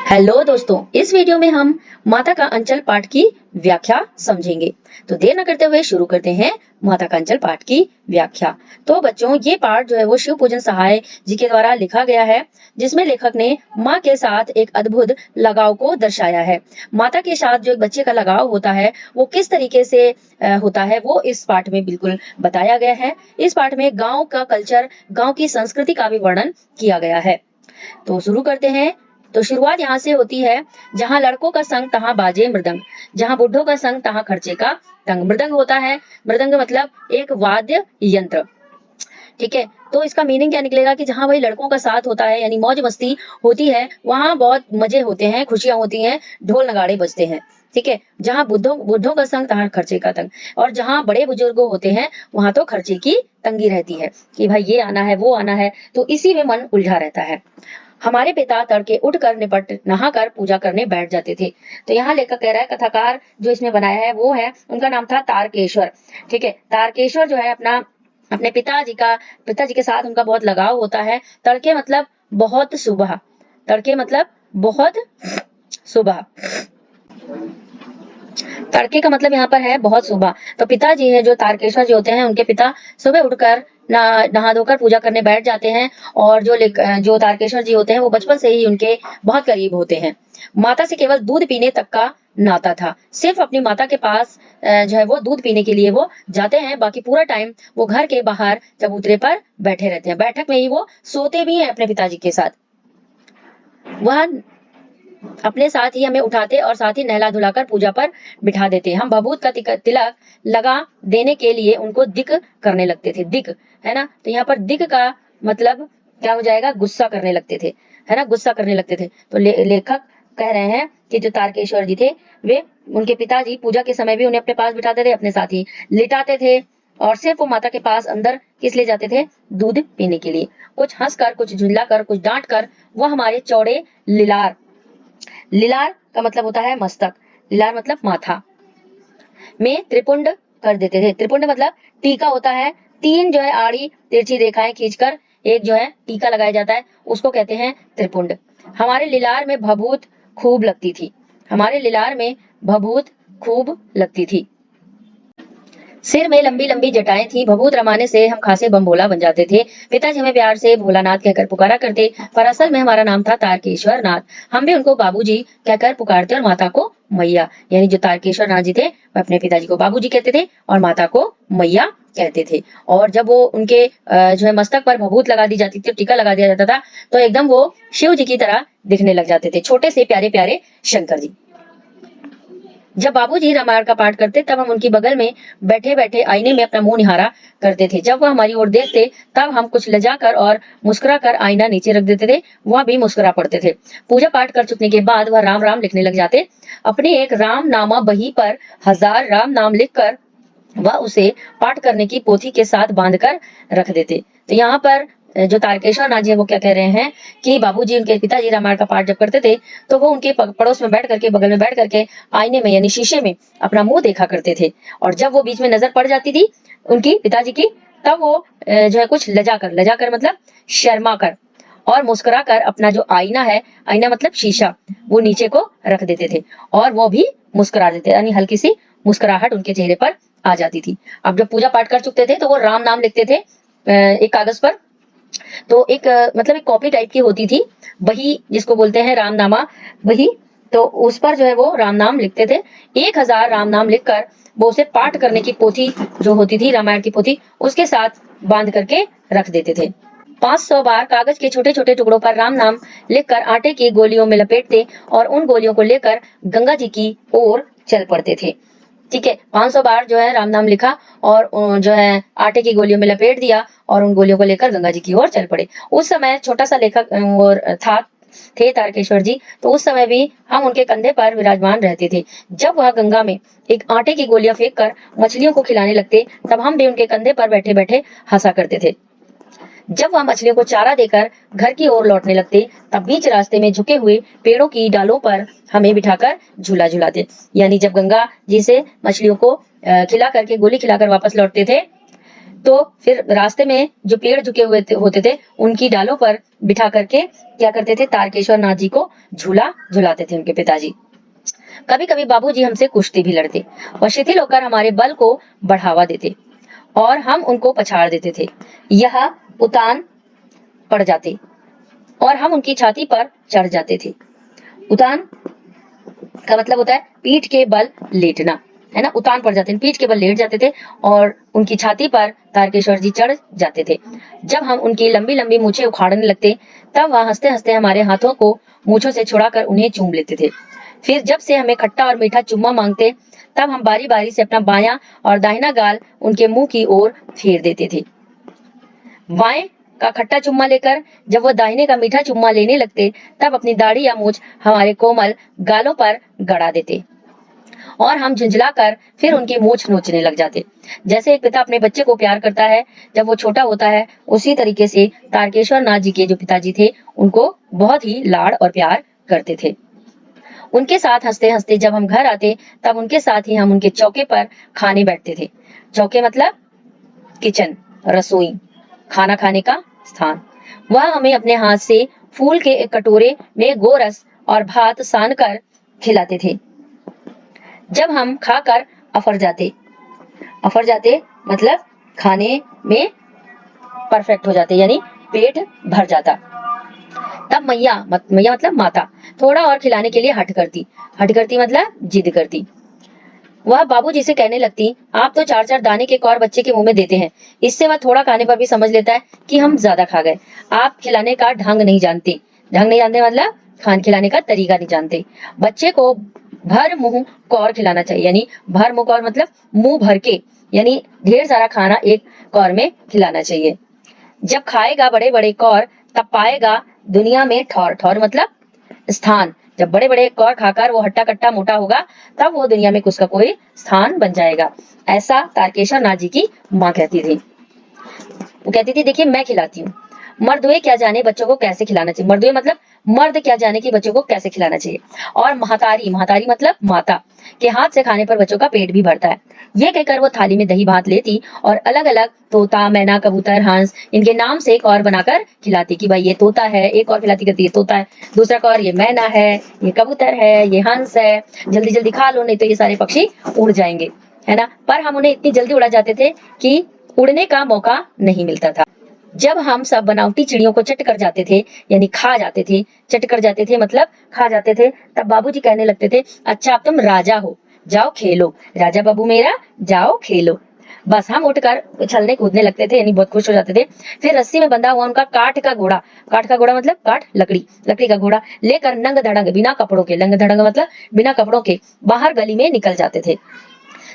Hello दोस्तों, इस video में हम माता का अंचल पाठ की व्याख्या समझेंगे। तो देर न करते हुए शुरू करते हैं माता का अंचल पाठ की व्याख्या। तो बच्चों, ये पाठ जो है वो शिव पूजन सहाय जी के द्वारा लिखा गया है, जिसमें लेखक ने माँ के साथ एक अद्भुत लगाव को दर्शाया है। माता के साथ जो एक बच्चे का लगाव होता है वो किस तरीके से होता है वो इस पाठ में बिल्कुल बताया गया है। इस पाठ में गाँव का कल्चर, गाँव की संस्कृति का भी वर्णन किया गया है। तो शुरू करते हैं। तो शुरुआत यहाँ से होती है, जहाँ लड़कों का संग तहाँ बाजे मृदंग, जहाँ बुढ़ों का संग तहाँ खर्चे का तंग। मृदंग होता है, मृदंग मतलब एक वाद्य यंत्र। ठीक है, तो इसका मीनिंग क्या निकलेगा कि जहाँ वही लड़कों का साथ होता है यानी मौज मस्ती होती है, वहां बहुत मजे होते हैं, खुशियां होती हैं, ढोल नगाड़े बजते हैं। ठीक है, जहाँ बुद्धों बुद्धों का संग तहाँ खर्चे का तंग, और जहाँ बड़े बुजुर्गों होते हैं वहां तो खर्चे की तंगी रहती है कि भाई ये आना है वो आना है, तो इसी में मन उलझा रहता है। हमारे पिता तड़के उठकर निपट नहाकर पूजा करने बैठ जाते थे। तो यहाँ लेखक कह रहा है, कथाकार जो इसमें बनाया है वो है, उनका नाम था तारकेश्वर। ठीक है, तारकेश्वर जो है अपने पिताजी के साथ उनका बहुत लगाव होता है। तड़के मतलब बहुत सुबह, तड़के मतलब बहुत सुबह, तड़के का मतलब यहाँ पर है बहुत सुबह। तो पिताजी है जो तारकेश्वर जी होते हैं, उनके पिता सुबह उठकर नहा धोकर पूजा करने बैठ जाते हैं। और जो तारकेश्वर जी होते हैं वो बचपन से ही उनके बहुत करीब होते हैं। माता से केवल दूध पीने तक का नाता था। सिर्फ अपनी माता के पास जो है वो दूध पीने के लिए वो जाते हैं, बाकी पूरा टाइम वो घर के बाहर चबूतरे पर बैठे रहते हैं। बैठक में ही वो सोते भी हैं अपने पिताजी के साथ। वह अपने साथ ही हमें उठाते और साथ ही नहला धुलाकर पूजा पर बिठा देते। हम भभूत का तिलक लगा देने के लिए उनको दिक करने लगते थे। दिक है ना, तो यहाँ पर दिक का मतलब क्या हो जाएगा, गुस्सा करने लगते थे, है ना, गुस्सा करने लगते थे। तो लेखक कह रहे हैं कि जो तारकेश्वर जी थे, वे उनके पिताजी पूजा के समय भी उन्हें अपने पास बिठाते थे, अपने साथ ही लिटाते थे। और सिर्फ वो माता के पास अंदर किस लिए जाते थे, दूध पीने के लिए। कुछ हंसकर, कुछ झुल्लाकर, कुछ डांट कर वह हमारे चौड़े लिलार, लिलार का मतलब होता है मस्तक, लिलार मतलब माथा में त्रिपुंड कर देते थे। त्रिपुंड मतलब टीका होता है, तीन जो है आड़ी तिरछी रेखाएं खींचकर एक जो है टीका लगाया जाता है, उसको कहते हैं त्रिपुंड। हमारे लिलार में भभूत खूब लगती थी, हमारे लिलार में भभूत खूब लगती थी। सिर में लंबी लंबी जटाएं थी, भभूत रमाने से हम खासे बम भोला बन जाते थे। पिताजी हमें प्यार से भोलानाथ कहकर पुकारा करते, पर असल में हमारा नाम था तारकेश्वर नाथ। हम भी उनको बाबूजी कहकर पुकारते और माता को मैया, यानी जो तारकेश्वर नाथ जी थे वह अपने पिताजी को बाबूजी कहते थे और माता को मैया कहते थे। और जब वो उनके जो है मस्तक पर भभूत लगा दी जाती थी, टीका लगा दिया जाता था, तो एकदम वो शिव जी की तरह दिखने लग जाते थे, छोटे से प्यारे प्यारे शंकर जी। जब बाबूजी रामायण का पाठ करते तब हम उनकी बगल में बैठे बैठे आईने में अपना मुंह निहारा करते थे। जब वह हमारी ओर देखते तब हम कुछ लजा कर और मुस्कुरा कर आईना नीचे रख देते थे, वह भी मुस्कुरा पड़ते थे। पूजा पाठ कर चुकने के बाद वह राम राम लिखने लग जाते। अपनी एक राम नामा बही पर 1000 राम नाम लिखकर वह उसे पाठ करने की पोथी के साथ बांधकर रख देते। तो यहाँ पर जो तारकेश्वर नाथ जी है वो क्या कह रहे हैं कि बाबूजी, उनके पिताजी रामायण का पाठ जब करते थे तो वो उनके पड़ोस में बैठ करके, बगल में बैठ करके आईने में यानी शीशे में अपना मुंह देखा करते थे। और जब वो बीच में नजर पड़ जाती थी उनकी पिताजी की, तब वो जो है कुछ लजा कर मतलब शर्मा कर और मुस्कुरा कर अपना जो आईना है, आईना मतलब शीशा, वो नीचे को रख देते थे और वो भी मुस्कुरा देते, यानी हल्की सी मुस्कुराहट उनके चेहरे पर आ जाती थी। अब जब पूजा पाठ कर चुकते थे तो वो राम नाम लिखते थे एक कागज पर। तो एक मतलब एक कॉपी टाइप की होती थी, वही जिसको बोलते हैं रामनामा वही। तो उस पर जो है वो राम नाम लिखते थे। 1000 राम नाम लिखकर वो उसे पाठ करने की पोथी जो होती थी, रामायण की पोथी, उसके साथ बांध करके रख देते थे। 500 बार कागज के छोटे छोटे टुकड़ों पर राम नाम लिखकर आटे की गोलियों में लपेटते और उन गोलियों को लेकर गंगा जी की ओर चल पड़ते थे। ठीक है, 500 बार जो है राम नाम लिखा और जो है आटे की गोलियों में लपेट दिया और उन गोलियों को लेकर गंगा जी की ओर चल पड़े। उस समय छोटा सा लेखक और थे तारकेश्वर जी, तो उस समय भी हम उनके कंधे पर विराजमान रहते थे। जब वह गंगा में एक आटे की गोलियां फेंक कर मछलियों को खिलाने लगते, तब हम भी उनके कंधे पर बैठे बैठे हंसा करते थे। जब वह मछलियों को चारा देकर घर की ओर लौटने लगते, तब बीच रास्ते में झुके हुए पेड़ों की डालों पर हमें बिठाकर झूला झुलाते। यानी जब गंगा जी से मछलियों को खिला करके, गोली खिलाकर वापस लौटते थे, तो फिर रास्ते में जो पेड़ झुके हुए होते थे उनकी डालों पर बिठा करके क्या करते थे, तारकेश्वर नाथ जी को झूला झुलाते थे उनके पिताजी। कभी कभी बाबूजी हमसे कुश्ती भी लड़ते और शिथिल होकर हमारे बल को बढ़ावा देते और हम उनको पछाड़ देते थे। यह उतान पड़ जाते और हम उनकी छाती पर चढ़ जाते थे। उतान का मतलब होता है पीठ के बल लेटना, है ना। उतान पड़ जाते हैं, पीठ के बल लेट जाते थे और उनकी छाती पर तारकेश्वर जी चढ़ जाते थे। जब हम उनकी लंबी लंबी मूछें उखाड़ने लगते तब वह हंसते हंसते हमारे हाथों को मूछों से छुड़ाकर उन्हें चूम लेते थे। फिर जब से हमें खट्टा और मीठा चुम्मा मांगते तब हम बारी बारी से अपना बायां और दाहिना गाल उनके मुंह की ओर फेर देते थे। बाएं का खट्टा चुम्मा लेकर जब वो दाहिने का मीठा चुम्मा लेने लगते तब अपनी दाढ़ी या मूछ हमारे कोमल गालों पर गड़ा देते और हम झुंझलाकर फिर उनकी मूछ नोचने लग जाते। जैसे एक पिता अपने बच्चे को प्यार करता है जब वो छोटा होता है, उसी तरीके से तारकेश्वर नाथ जी के जो पिताजी थे उनको बहुत ही लाड़ और प्यार करते थे। उनके साथ हंसते हंसते जब हम घर आते तब उनके साथ ही हम उनके चौके पर खाने बैठते थे। चौके मतलब किचन, रसोई, खाना खाने का स्थान। वह हमें अपने हाथ से फूल के एक कटोरे में गोरस और भात सान कर खिलाते थे। जब हम खाकर अफर जाते मतलब खाने में परफेक्ट हो जाते, यानी पेट भर जाता, तब मैया मतलब माता थोड़ा और खिलाने के लिए हट करती मतलब जिद करती। वह बाबूजी से कहने लगती, आप तो 4-4 दाने के कौर बच्चे के मुंह में देते हैं, इससे वह थोड़ा खाने पर भी समझ लेता है कि हम ज्यादा खा गए। आप खिलाने का ढंग नहीं जानते मतलब खान खिलाने का तरीका नहीं जानते। बच्चे को भर मुंह कौर खिलाना चाहिए, यानी भर मुंह कौर मतलब मुंह भर के, यानी ढेर सारा खाना एक कौर में खिलाना चाहिए। जब खाएगा बड़े बड़े कौर तब पाएगा दुनिया में ठौर, ठौर मतलब स्थान। जब बड़े बड़े कौर खाकर वो हट्टा कट्टा मोटा होगा तब वो दुनिया में उसका कोई स्थान बन जाएगा। ऐसा तारकेश्वर नाथ जी की माँ कहती थी। वो कहती थी, देखिए मैं खिलाती हूँ, मर्दुए क्या जाने बच्चों को कैसे खिलाना चाहिए। मर्दुए मतलब मर्द क्या जाने कि बच्चों को कैसे खिलाना चाहिए। और महतारी मतलब माता के हाथ से खाने पर बच्चों का पेट भी भरता है। ये कहकर वो थाली में दही भात लेती और अलग अलग तोता, मैना, कबूतर, हंस इनके नाम से एक और बनाकर खिलाती कि भाई ये तोता है, एक और खिलाती कहती ये तोता है, दूसरा का और ये मैना है, ये कबूतर है, ये हंस है, जल्दी जल्दी खा लो नहीं तो ये सारे पक्षी उड़ जाएंगे, है ना। पर हम उन्हें इतनी जल्दी उड़ा जाते थे कि उड़ने का मौका नहीं मिलता था। जब हम सब बनावटी चिड़ियों को चट कर जाते थे, यानी खा जाते थे, चट कर जाते थे मतलब खा जाते थे, तब बाबूजी कहने लगते थे, अच्छा अब तुम राजा हो, जाओ खेलो, राजा बाबू मेरा जाओ खेलो। बस हम उठकर उछलने कूदने लगते थे, यानी बहुत खुश हो जाते थे। फिर रस्सी में बंधा हुआ उनका काठ का घोड़ा मतलब काठ, लकड़ी का घोड़ा लेकर नंग धड़ंग बिना कपड़ों के, नंग धड़ंग मतलब बिना कपड़ों के, बाहर गली में निकल जाते थे।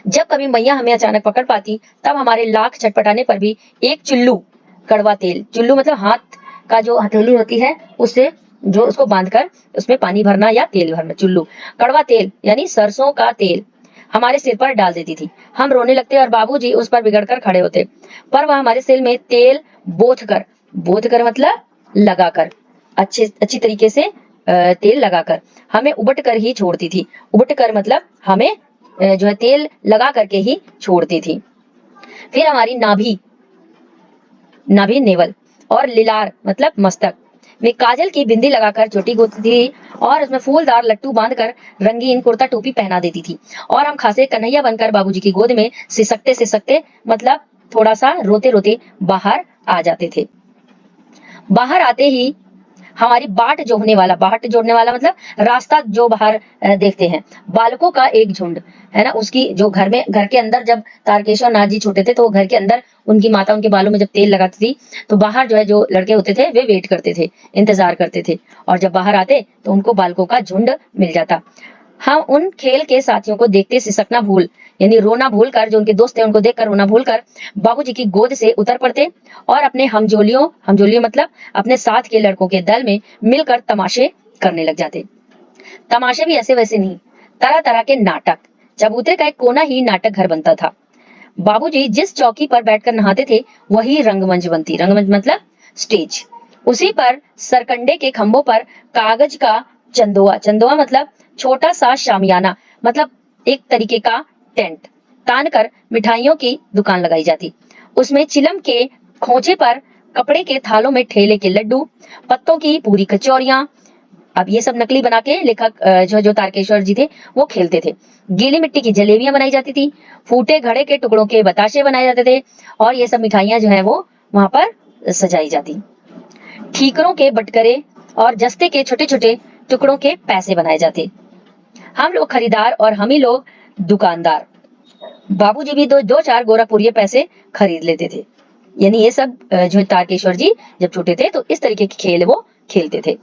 जब कभी मैया हमें अचानक पकड़ पाती तब हमारे लाख छटपटाने पर भी एक चुल्लू कड़वा तेल, चुल्लू मतलब हाथ का जो हथेली होती है उससे जो उसको बांधकर उसमें पानी भरना या तेल भरना, चुल्लू कड़वा तेल यानी सरसों का तेल हमारे सिर पर डाल देती थी। हम रोने लगते और बाबूजी उस पर बिगड़कर खड़े होते, पर वह हमारे सिर में तेल बोथ कर मतलब लगाकर, अच्छी तरीके से तेल लगाकर हमें उबट कर ही छोड़ती थी। उबट कर मतलब हमें जो है तेल लगा करके ही छोड़ती थी। फिर हमारी नाभि नेवल और लिलार मतलब मस्तक में काजल की बिंदी लगाकर चोटी गोदती थी और उसमें फूलदार लट्टू बांधकर रंगीन कुर्ता टोपी पहना देती थी और हम खासे कन्हैया बनकर बाबूजी की गोद में सिसकते मतलब थोड़ा सा रोते रोते बाहर आ जाते थे। बाहर आते ही हमारी बाट जोड़ने वाला मतलब रास्ता जो बाहर देखते हैं, बालकों का एक झुंड, है ना। उसकी जो घर के अंदर जब तारकेश्वर नाथ जी छोटे थे तो घर के अंदर उनकी माता उनके बालों में जब तेल लगाती थी तो बाहर जो है जो लड़के होते थे वे वेट करते थे, इंतजार करते थे, और जब बाहर आते तो उनको बालकों का झुंड मिल जाता। हम उन खेल के साथियों को देखते सिसकना भूल, यानी रोना भूल कर, जो उनके दोस्त थे उनको देखकर रोना भूल कर बाबूजी की गोद से उतर पड़ते और अपने हमजोलियों मतलब अपने साथ के लड़कों के दल में मिलकर तमाशे करने लग जाते। तमाशे भी ऐसे वैसे नहीं, तरह तरह के नाटक, चबूतरे का एक कोना ही नाटक घर बनता था। बाबूजी जिस चौकी पर बैठकर नहाते थे वही रंगमंच बनती, रंगमंच मतलब स्टेज। उसी पर सरकंडे के खंभों पर कागज का चंदोआ मतलब छोटा सा शामियाना मतलब एक तरीके का टेंट तान कर मिठाइयों की दुकान लगाई जाती उसमें चिलम के खोचे पर कपड़े के थालों में ठेले के लड्डू, पत्तों की पूरी कचौरियां। अब ये सब नकली बना के लेखक जो तारकेश्वर जी थे वो खेलते थे। गीली मिट्टी की जलेबियां बनाई जाती थी, फूटे घड़े के टुकड़ों के बताशे बनाए जाते थे और ये सब मिठाइयां जो है वो वहां पर सजाई जाती। ठीकरों के बटकरे और जस्ते के छोटे छोटे टुकड़ों के पैसे बनाए जाते। हम लोग खरीदार और हम ही लोग दुकानदार। बाबूजी भी दो दो चार गोरखपुरिये पैसे खरीद लेते थे। यानी ये सब जो तारकेश्वर जी जब छोटे थे तो इस तरीके के खेल वो खेलते थे।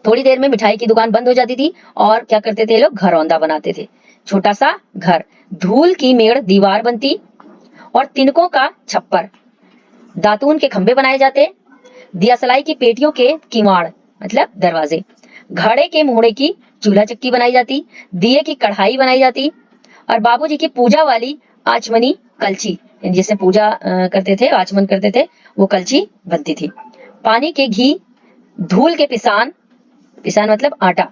थोड़ी देर में मिठाई की दुकान बंद हो जाती थी और क्या करते थे लोग, घरौंदा बनाते थे। छोटा सा घर, धूल की मेड़ दीवार बनती और तिनकों का छप्पर, दातून के खंबे बनाए जाते, दियासलाई की पेटियों के किवाड़ मतलब दरवाजे, घड़े के मुहड़े की चूल्हा चक्की बनाई जाती, दिए की कढ़ाई बनाई जाती और बाबूजी की पूजा वाली आचमनी कलछी, जिससे पूजा करते थे, आचमन करते थे, वो कलछी बनती थी। पानी के घी, धूल के पिसान, पिसान मतलब आटा,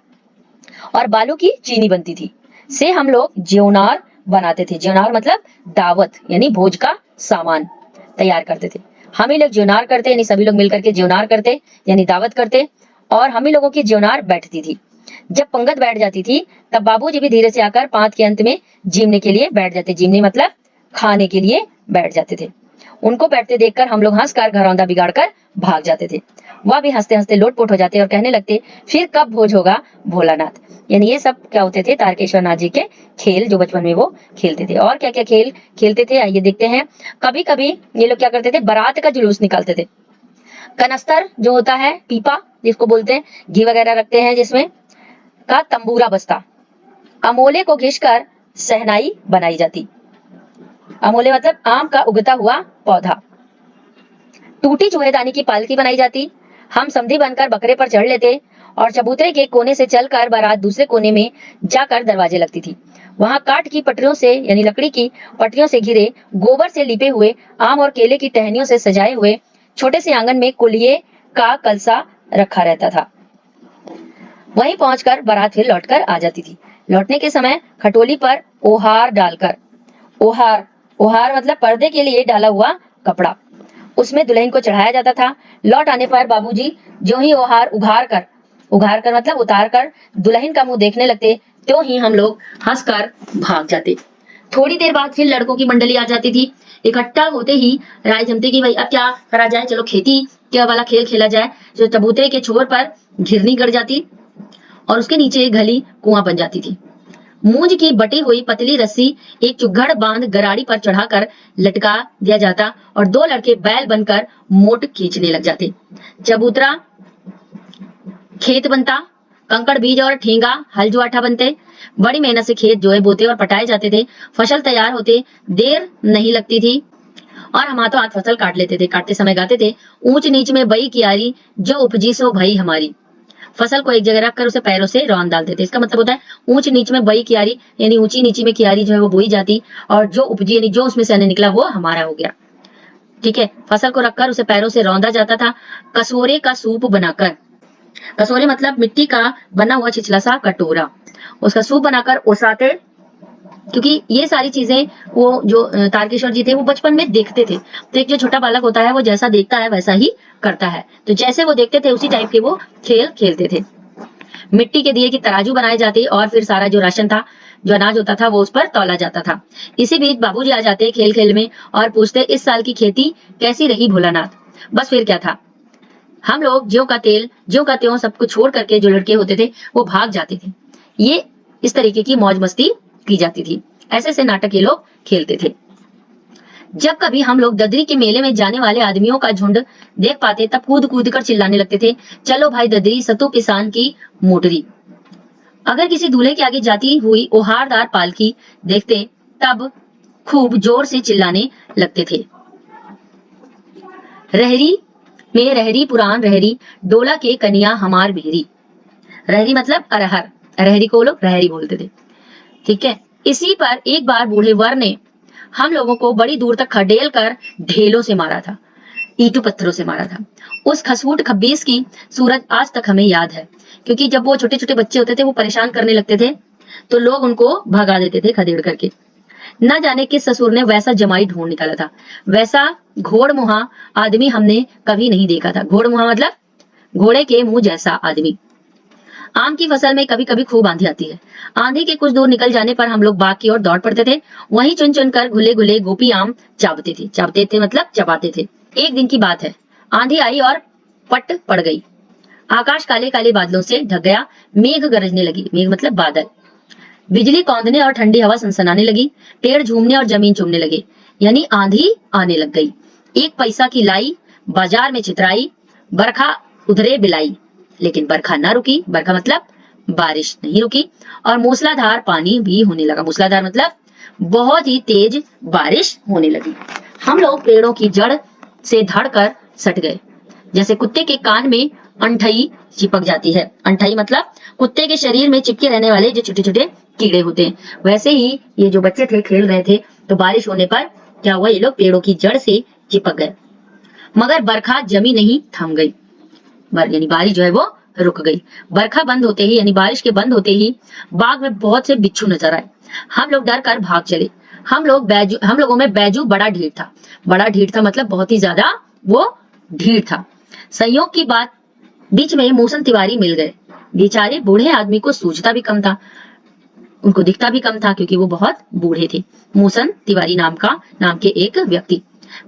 और बालू की चीनी बनती थी। से हम लोग ज्योनार बनाते थे। ज्योनार मतलब दावत यानी भोज का सामान तैयार करते थे। हम ही लोग ज्योनार करते यानी सभी लोग मिलकर के ज्योनार करते यानी दावत करते और हम ही लोगों की ज्योनार बैठती थी। जब पंगत बैठ जाती थी तब बाबूजी भी धीरे से आकर पांत के अंत में जीमने के लिए बैठ जाते। जीमने मतलब खाने के लिए बैठ जाते थे। उनको बैठते देखकर हम लोग हंसकर घरौंदा बिगाड़कर भाग जाते थे। वह भी हंसते हंसते लोटपोट हो जाते और कहने लगते, फिर कब भोज होगा भोलानाथ। यानी ये सब क्या होते थे, तारकेश्वर नाथ जी के खेल जो बचपन में वो खेलते थे। और क्या क्या खेल खेलते थे आइए देखते हैं। कभी कभी ये लोग क्या करते थे, बारात का जुलूस निकालते थे। कनस्तर जो होता है, पीपा जिसको बोलते हैं, घी वगैरह रखते हैं जिसमें, का तंबूरा बस्ता, अमोले को घिसकर सहनाई बनाई जाती। अमोले मतलब आम का उगता हुआ पौधा। टूटी चूहेदानी की पालकी बनाई जाती। हम समधी बनकर बकरे पर चढ़ लेते और चबूतरे के कोने से चलकर बारात दूसरे कोने में जाकर दरवाजे लगती थी। वहां काठ की पटरियों से यानी लकड़ी की पटरियों से घिरे, गोबर से लिपे हुए, आम और केले की टहनियों से सजाए हुए छोटे से आंगन में कुलिये का कलसा रखा रहता था। वहीं पहुंचकर बारात फिर लौटकर आ जाती थी। लौटने के समय खटोली पर ओहार डालकर, ओहार ओहार मतलब पर्दे के लिए डाला हुआ कपड़ा, उसमें दुल्हन को चढ़ाया जाता था। लौट आने पर बाबूजी जो ही ओहार उघार कर मतलब उतार कर दुल्हन का मुंह देखने लगते, तो ही हम लोग हंसकर भाग जाते। थोड़ी देर बाद फिर लड़कों की मंडली आ जाती थी। इकट्ठा होते ही राय जमती कि भाई अब क्या करा जाए, चलो खेती क्या वाला खेल खेला जाए। जो चबूतरे के छोर पर घिरनी गड़ जाती और उसके नीचे एक घली कुआं बन जाती थी। मूंज की बटी हुई पतली रस्सी एक चुगड़ बांध गराड़ी पर चढ़ाकर लटका दिया जाता और दो लड़के बैल बनकर मोट खींचने लग जाते। चबूतरा खेत बनता, कंकड़ बीज और ठेंगा हल जुआठा बनते। बड़ी मेहनत से खेत जोए बोते और पटाए जाते थे। फसल तैयार होते देर नहीं लगती थी और हम हाथों हाथ फसल काट लेते थे। काटते समय गाते थे, ऊंच नीच में बई कियारी जो उपजी सो भई हमारी। फसल को एक जगह रखकर उसे पैरों से रौंद डालते थे। इसका मतलब होता है ऊंच नीच में बई कियारी यानी ऊंची नीची में कियारी जो है वो बोई जाती और जो उपजी यानी जो उसमें से अन्न निकला वो हमारा हो गया। ठीक है, फसल को रखकर उसे पैरों से रौंदा जाता था। कसोरे का सूप बनाकर, कसोरे मतलब मिट्टी का बना हुआ छिछला सा कटोरा, उसका सूप बनाकर ओसाते। क्योंकि ये सारी चीजें वो जो तारकेश्वर जी थे वो बचपन में देखते थे। तो एक जो छोटा बालक होता है वो जैसा देखता है वैसा ही करता है, तो जैसे वो देखते थे उसी टाइप के वो खेल खेलते थे। मिट्टी के दिए की तराजू बनाए जाते और फिर सारा जो राशन था, जो अनाज होता था वो उस पर तौला जाता था। इसी बीच बाबूजी आ जाते खेल खेल में और पूछते, इस साल की खेती कैसी रही भोलानाथ। बस फिर क्या था, हम लोग ज्यों का तेल ज्यों का त्यों सब कुछ छोड़ करके जो लड़के होते थे वो भाग जाते थे। ये इस तरीके की मौज मस्ती की जाती थी। ऐसे ऐसे नाटक ये लोग खेलते थे। जब कभी हम लोग ददरी के मेले में जाने वाले आदमियों का झुंड देख पाते तब कूद कूद कर चिल्लाने लगते थे, चलो भाई ददरी सतु किसान की मोटरी। अगर किसी दूल्हे के आगे जाती हुई ओहारदार पालकी देखते तब खूब जोर से चिल्लाने लगते थे। रहरी में रहरी पुरान रहरी, डोला के कनिया हमार बेरी। रहरी मतलब अरहर, रहरी को लोग रहरी बोलते थे। ठीक है, इसी पर एक बार बूढ़े वर ने हम लोगों को बड़ी दूर तक खडेल कर ढेलों से मारा था, ईंटों पत्थरों से मारा था। उस खसूट खब्बीस की सूरत आज तक हमें याद है, क्योंकि जब वो छोटे छोटे बच्चे होते थे वो परेशान करने लगते थे तो लोग उनको भगा देते थे खदेड़ करके। न जाने किस ससुर ने वैसा जमाई ढूंढ निकाला था, वैसा घोड़-मुहा आदमी हमने कभी नहीं देखा था। घोड़-मुहा मतलब घोड़े के मुंह जैसा आदमी। आम की फसल में कभी-कभी खूब आंधी आती है। आंधी के कुछ दूर निकल जाने पर हम लोग बाग की ओर दौड़ पड़ते थे। वहीं चुन-चुन कर घुले-घुले गोपी आम चाबते थे। चाबते थे मतलब चबाते थे। एक दिन की बात है, आंधी आई और पट पड़ गई। आकाश काले-काले बादलों से ढक गया, मेघ गरजने लगी। मेघ मतलब बादल। बिजली कौंधने और ठंडी हवा सनसनाने लगी, पेड़ झूमने और जमीन चूमने लगे, यानी आंधी आने लग गई। एक पैसा की लाई बाजार में चितराई, बरखा उधरे बिलाई, लेकिन बरखा ना रुकी। बरखा मतलब बारिश नहीं रुकी, और मूसलाधार पानी भी होने लगा। मूसलाधार मतलब बहुत ही तेज बारिश होने लगी। हम लोग पेड़ों की जड़ से धड़कर सट गए, जैसे कुत्ते के कान में अंठई चिपक जाती है। अंठई मतलब कुत्ते के शरीर में चिपके रहने वाले जो छोटे छोटे कीड़े होते हैं। वैसे ही ये जो बच्चे थे खेल रहे थे, तो बारिश होने पर क्या हुआ, ये लोग पेड़ों की जड़ से चिपक गए। मगर बरखा जमी नहीं, थम गई। यानी बारिश जो है वो रुक गई। बरखा बंद होते ही यानी बारिश के बंद होते ही बाग में बहुत से बिच्छू नजर आए। हम लोग डर कर भाग चले। हम लोगों में बैजू बड़ा ढीठ था। बड़ा ढीठ था मतलब बहुत ही ज्यादा वो ढीठ था। संयोग की बात, बीच में मूसन तिवारी मिल गए। बेचारे बूढ़े आदमी को सूझता भी कम था, उनको दिखता भी कम था, क्योंकि वो बहुत बूढ़े थे। मूसन तिवारी नाम के एक व्यक्ति।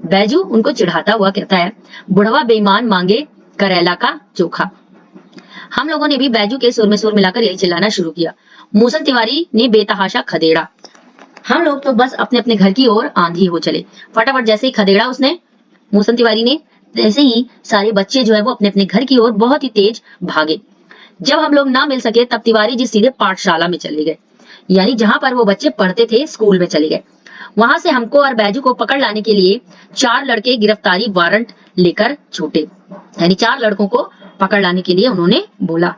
बैजू उनको चिढ़ाता हुआ कहता है, बुढ़वा बेईमान मांगे करेला का चोखा। हम लोगों ने भी बैजू के सुर में सुर मिलाकर यही चिल्लाना शुरू किया। मूसन तिवारी ने बेतहाशा खदेड़ा। हम लोग तो बस अपने अपने घर की ओर आंधी हो चले। फटाफट जैसे ही खदेड़ा उसने, मूसन तिवारी ने, जैसे ही सारे बच्चे जो है वो अपने अपने घर की ओर बहुत ही तेज भागे। जब हम लोग ना मिल सके, तब तिवारी जी सीधे पाठशाला में चले गए, यानी जहां पर वो बच्चे पढ़ते थे, स्कूल में चले गए। वहां से हमको और बैजू को पकड़ लाने के लिए 4 लड़के गिरफ्तारी वारंट लेकर छूटे, यानी 4 लड़कों को पकड़ लाने के लिए उन्होंने बोला।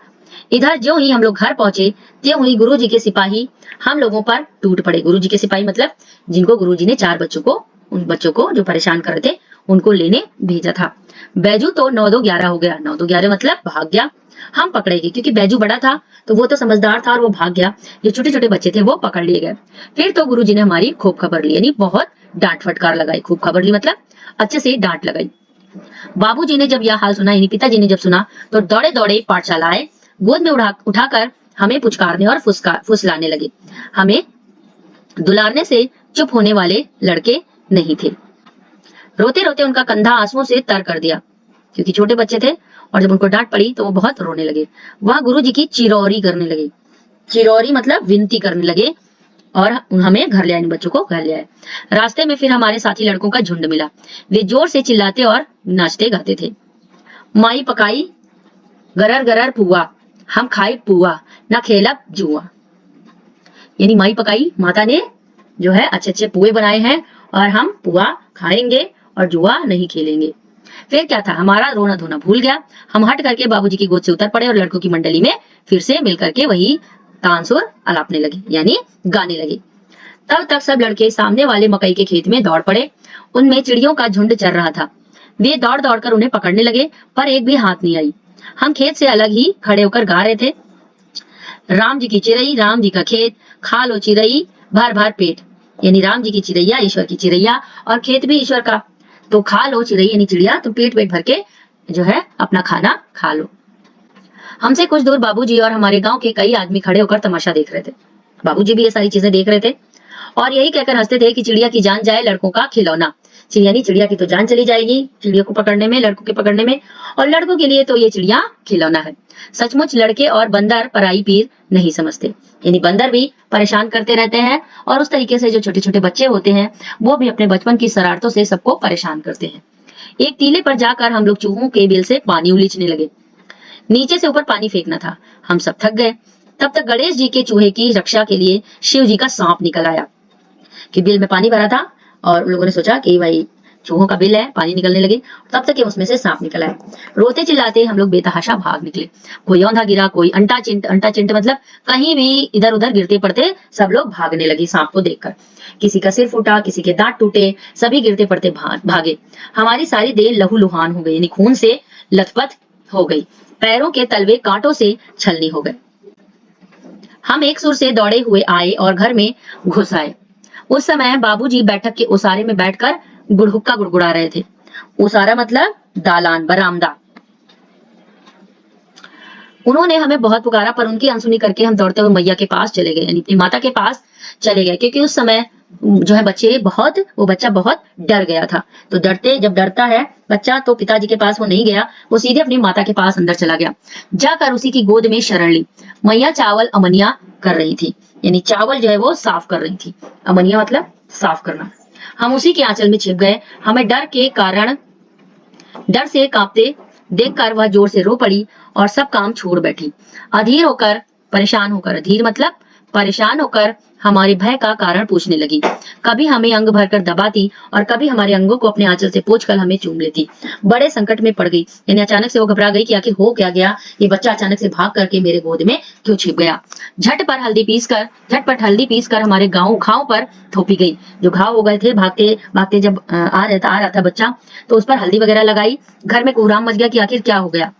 इधर ज्यों ही हम लोग घर पहुंचे, त्यों ही गुरुजी के सिपाही हम लोगों पर टूट पड़े। गुरुजी के सिपाही मतलब जिनको गुरुजी ने 4 बच्चों को, उन बच्चों को जो परेशान कर रहे थे, उनको लेने भेजा था। बैजू तो 9-2-11 हो गया। 9-2-11 मतलब भाग गया। हम पकड़े गए, क्योंकि बैजू बड़ा था तो वो तो समझदार था और वो भाग गया। जो छोटे छोटे बच्चे थे वो पकड़ लिए गए। फिर तो गुरुजी ने हमारी खूब खबर ली, यानी बहुत डांट फटकार लगाई। खूब खबर ली मतलब अच्छे से डांट लगाई। बाबूजी ने जब यह हाल सुना, यानी पिताजी ने जब सुना, तो दौड़े दौड़े पाठशाला आए। गोद में उठाकर हमें पुचकारने और फुसलाने लगे। हमें दुलारने से चुप होने वाले लड़के नहीं थे। रोते रोते उनका कंधा आंसुओं से तर कर दिया, क्योंकि छोटे बच्चे थे, और जब उनको डांट पड़ी तो वो बहुत रोने लगे। वह गुरुजी की चिरौरी करने लगे। चिरौरी मतलब विनती करने लगे, और हमें घर ले आए, इन बच्चों को घर ले आए। रास्ते में फिर हमारे साथी लड़कों का झुंड मिला। वे जोर से चिल्लाते और नाचते गाते थे। माई पकाई गरर गरर पुआ, हम खाई पुआ, ना खेलब जुआ। यानी माई पकाई, माता ने जो है अच्छे अच्छे पुए बनाए हैं, और हम पुआ खाएंगे और जुआ नहीं खेलेंगे। फिर क्या था, हमारा रोना धोना भूल गया। हम हट करके बाबूजी की गोद से उतर पड़े और लड़कों की मंडली में फिर से मिल करके वही तानसुर अलापने लगे, यानी गाने लगे। तब तक सब लड़के सामने वाले मकई के खेत में दौड़ पड़े। उनमें चिड़ियों का झुंड चल रहा था। वे दौड़ दौड़ कर उन्हें पकड़ने लगे, पर एक भी हाथ नहीं आई। हम खेत से अलग ही खड़े होकर गा रहे थे, राम जी की चिरई, राम जी का खेत, खा लो चिरई भर भर पेट। यानी राम जी की चिड़ैया, ईश्वर की चिड़ैया, और खेत भी ईश्वर का, तो खा लो चिड़ई यानी चिड़िया, तुम पेट पेट भर के जो है अपना खाना खा लो। हमसे कुछ दूर बाबूजी और हमारे गांव के कई आदमी खड़े होकर तमाशा देख रहे थे। बाबूजी भी ये सारी चीजें देख रहे थे और यही कहकर हंसते थे कि चिड़िया की जान जाए लड़कों का खिलौना। यानी चिड़िया की तो जान चली जाएगी चिड़िया को पकड़ने में, लड़कों के पकड़ने में, और लड़कों के लिए तो ये चिड़िया खिलौना है। सचमुच लड़के और बंदर पराई पीर नहीं समझते, यानी बंदर भी परेशान करते रहते हैं, और उस तरीके से जो छोटे छोटे बच्चे होते हैं वो भी अपने बचपन की शरारतों से सबको परेशान करते हैं। एक टीले पर जाकर हम लोग चूहों के बिल से पानी उलीचने लगे। नीचे से ऊपर पानी फेंकना था। हम सब थक गए। तब तक गणेश जी के चूहे की रक्षा के लिए शिव जी का सांप निकल आया, कि बिल में पानी भरा था और उन लोगों ने सोचा कि भाई चूहों का बिल है, पानी निकलने लगे। तब तक उसमें से सांप निकल आया। रोते चिल्लाते हम लोग बेतहाशा भाग निकले। कोई औंधा गिरा, कोई अंटा चिंट मतलब कहीं भी इधर उधर गिरते पड़ते सब लोग भागने लगे सांप को देखकर। किसी का सिर फूटा, किसी के दांत टूटे, सभी गिरते पड़ते भागे। हमारी सारी देह लहूलुहान हो गई, यानी खून से लथपथ हो गई। पैरों के तलवे कांटों से छलनी हो गए। हम एक सुर से दौड़े हुए आए और घर में घुस आए। उस समय बाबूजी बैठक के ओसारे में बैठकर गुड़हुक्का गुड़गुड़ा रहे थे। ओसारा मतलब दालान, बरामदा। उन्होंने हमें बहुत पुकारा पर उनकी अनसुनी करके हम दौड़ते हुए मैया के पास चले गए, यानी अपनी माता के पास चले गए, क्योंकि उस समय जो है वो बच्चा बहुत डर गया था। तो जब डरता है बच्चा तो पिताजी के पास वो नहीं गया, वो सीधे अपनी माता के पास अंदर चला गया। जाकर उसी की गोद में शरण ली। मैया चावल अमनिया कर रही थी, यानी चावल जो है वो साफ कर रही थी। अमनिया मतलब साफ करना। हम उसी के आंचल में छिप गए। हमें डर से कांपते देखकर वह जोर से रो पड़ी और सब काम छोड़ बैठी। अधीर मतलब परेशान होकर हमारे भय का कारण पूछने लगी। कभी हमें अंग भरकर दबाती और कभी हमारे अंगों को अपने आंचल से पोंछकर हमें चूम लेती। बड़े संकट में पड़ गई, यानी अचानक से वो घबरा गई कि आखिर हो क्या गया, ये बच्चा अचानक से भाग करके मेरे गोद में क्यों छिप गया। झटपट हल्दी पीसकर हमारे घाव पर थोपी गई। जो घाव हो गए थे भागते भागते जब आ रहा था बच्चा, तो उस पर हल्दी वगैरह लगाई। घर में कोहराम मच गया कि आखिर क्या हो गया।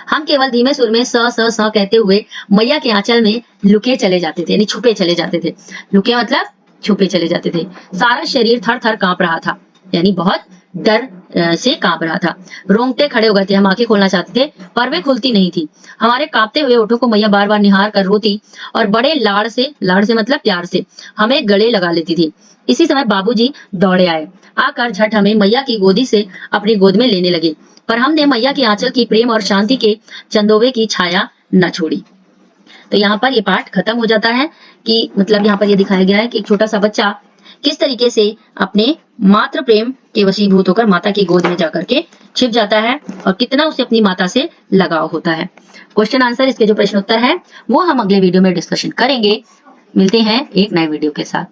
हम केवल धीमे सुर में स कहते हुए मैया के आंचल में लुके चले जाते थे, यानी छुपे चले जाते थे। लुके मतलब छुपे चले जाते थे। सारा शरीर थर थर कांप रहा था, यानी बहुत डर से कांप रहा था। रोंगटे खड़े हो गए थे। हम आंखें खोलना चाहते थे पर वे खुलती नहीं थी। हमारे कांपते हुए होठों को मैया बार बार निहार कर रोती और बड़े लाड़ से मतलब प्यार से हमें गले लगा लेती थी। इसी समय बाबूजी दौड़े आए। आकर झट हमें मैया की गोदी से अपनी गोद में लेने लगे, पर हमने मैया के आंचल की प्रेम और शांति के चंदोवे की छाया न छोड़ी। तो यहाँ पर ये पाठ खत्म हो जाता है कि मतलब यहाँ पर ये दिखाया गया है कि एक छोटा सा बच्चा किस तरीके से अपने मातृ प्रेम के वशीभूत होकर माता की गोद में जाकर के छिप जाता है और कितना उसे अपनी माता से लगाव होता है। क्वेश्चन आंसर, इसके जो प्रश्न उत्तर है वो हम अगले वीडियो में डिस्कशन करेंगे। मिलते हैं एक नए वीडियो के साथ।